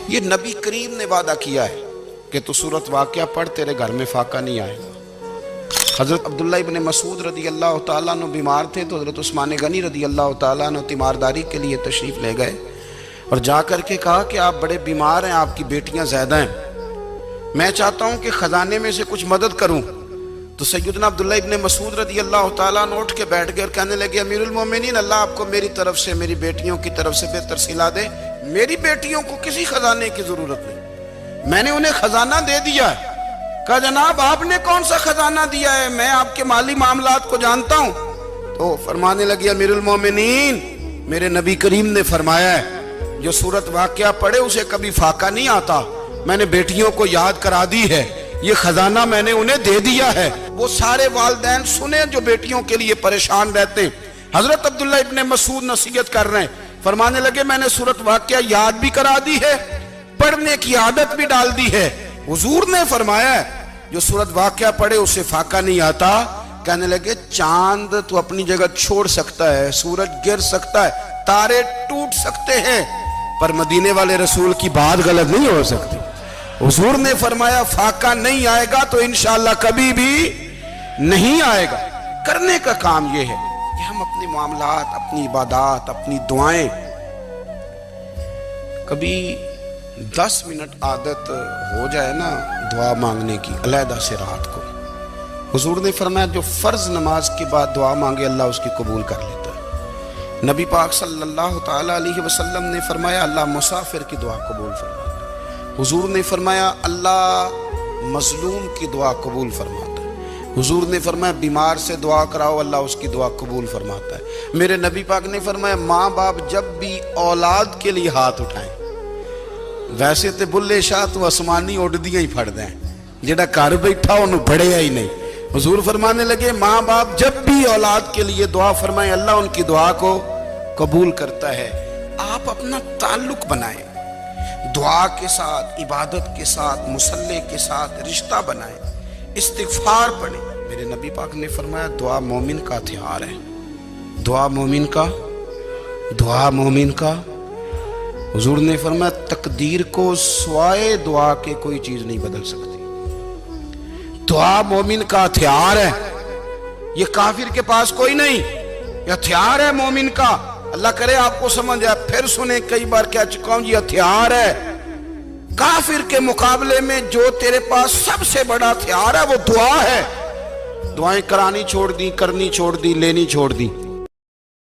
یہ نبی کریم نے وعدہ کیا ہے کہ تو سورت واقعہ پڑھ تیرے گھر میں فاقہ نہیں آئے گا۔ حضرت عبداللہ ابن مسعود رضی اللہ تعالیٰ عنہ بیمار تھے تو حضرت عثمان غنی رضی اللہ تعالیٰ عنہ تیمارداری کے لیے تشریف لے گئے اور جا کر کے کہا کہ آپ بڑے بیمار ہیں، آپ کی بیٹیاں زیادہ ہیں، میں چاہتا ہوں کہ خزانے میں سے کچھ مدد کروں۔ تو سیدنا عبداللہ ابن مسعود رضی اللہ تعالیٰ عنہ اٹھ کے بیٹھ گئے اور کہنے لگے امیر المومنین، اللہ آپ کو میری طرف سے، میری بیٹیوں کی طرف سے بہتر صلہ دے، میری بیٹیوں کو کسی خزانے کی ضرورت نہیں، میں نے انہیں خزانہ دے دیا ہے۔ کہا جناب آپ نے کون سا خزانہ دیا ہے، میں آپ کے مالی معاملات کو جانتا ہوں۔ تو فرمانے لگے امیر المومنین، میرے نبی کریم نے فرمایا ہے جو سورت واقعہ پڑھے اسے کبھی فاقہ نہیں آتا، میں نے بیٹیوں کو یاد کرا دی ہے، یہ خزانہ میں نے انہیں دے دیا ہے۔ وہ سارے والدین سنیں جو بیٹیوں کے لیے پریشان رہتے ہیں۔ حضرت عبداللہ ابن مسعود نصیحت کر رہے ہیں، فرمانے لگے میں نے سورت واقعہ یاد بھی کرا دی ہے، پڑھنے کی عادت بھی ڈال دی ہے۔ حضور نے فرمایا ہے جو سورت واقعہ پڑھے اسے فاقہ نہیں آتا۔ کہنے لگے چاند تو اپنی جگہ چھوڑ سکتا ہے، سورج گر سکتا ہے، تارے ٹوٹ سکتے ہیں، پر مدینے والے رسول کی بات غلط نہیں ہو سکتی۔ حضور نے فرمایا فاقہ نہیں آئے گا تو انشاءاللہ کبھی بھی نہیں آئے گا۔ کرنے کا کام یہ ہے کہ ہم اپنے معاملات، اپنی عبادات، اپنی دعائیں کبھی 10 منٹ عادت ہو جائے نا دعا مانگنے کی علیحدہ سے رات کو۔ حضور نے فرمایا جو فرض نماز کے بعد دعا مانگے اللہ اس کی قبول کر لیتا ہے۔ نبی پاک صلی اللہ تعالیٰ علیہ وسلم نے فرمایا اللہ مسافر کی دعا قبول فرماتا ہے۔ حضور نے فرمایا اللہ مظلوم کی دعا قبول فرماتا ہے۔ حضور نے فرمایا بیمار سے دعا کراؤ اللہ اس کی دعا قبول فرماتا ہے۔ میرے نبی پاک نے فرمایا ماں باپ جب بھی اولاد کے لیے ہاتھ اٹھائیں، ویسے تے بلے شاہ تو آسمانی اڈدیاں ہی پھڑ دیں، جڑا گھر بیٹھا انہوں بڑھیا ہی نہیں۔ حضور فرمانے لگے ماں باپ جب بھی اولاد کے لیے دعا فرمائیں اللہ ان کی دعا کو قبول کرتا ہے۔ آپ اپنا تعلق بنائیں، دعا کے ساتھ، عبادت کے ساتھ، مصلی کے ساتھ رشتہ بنائیں، استغفار پڑھیں۔ میرے نبی پاک نے فرمایا دعا مومن کا ہتھیار ہے، دعا مومن کا۔ حضور نے فرمایا تقدیر کو سوائے دعا کے کوئی چیز نہیں بدل سکتی۔ دعا مومن کا ہتھیار ہے، یہ کافر کے پاس کوئی نہیں، یہ ہتھیار ہے مومن کا۔ اللہ کرے آپ کو سمجھ آئے، پھر سنیں، کئی بار کہہ چکا ہوں یہ ہتھیار ہے۔ کافر کے مقابلے میں جو تیرے پاس سب سے بڑا ہتھیار ہے وہ دعا ہے۔ دعائیں کرانی چھوڑ دی، کرنی چھوڑ دی، لینی چھوڑ دی۔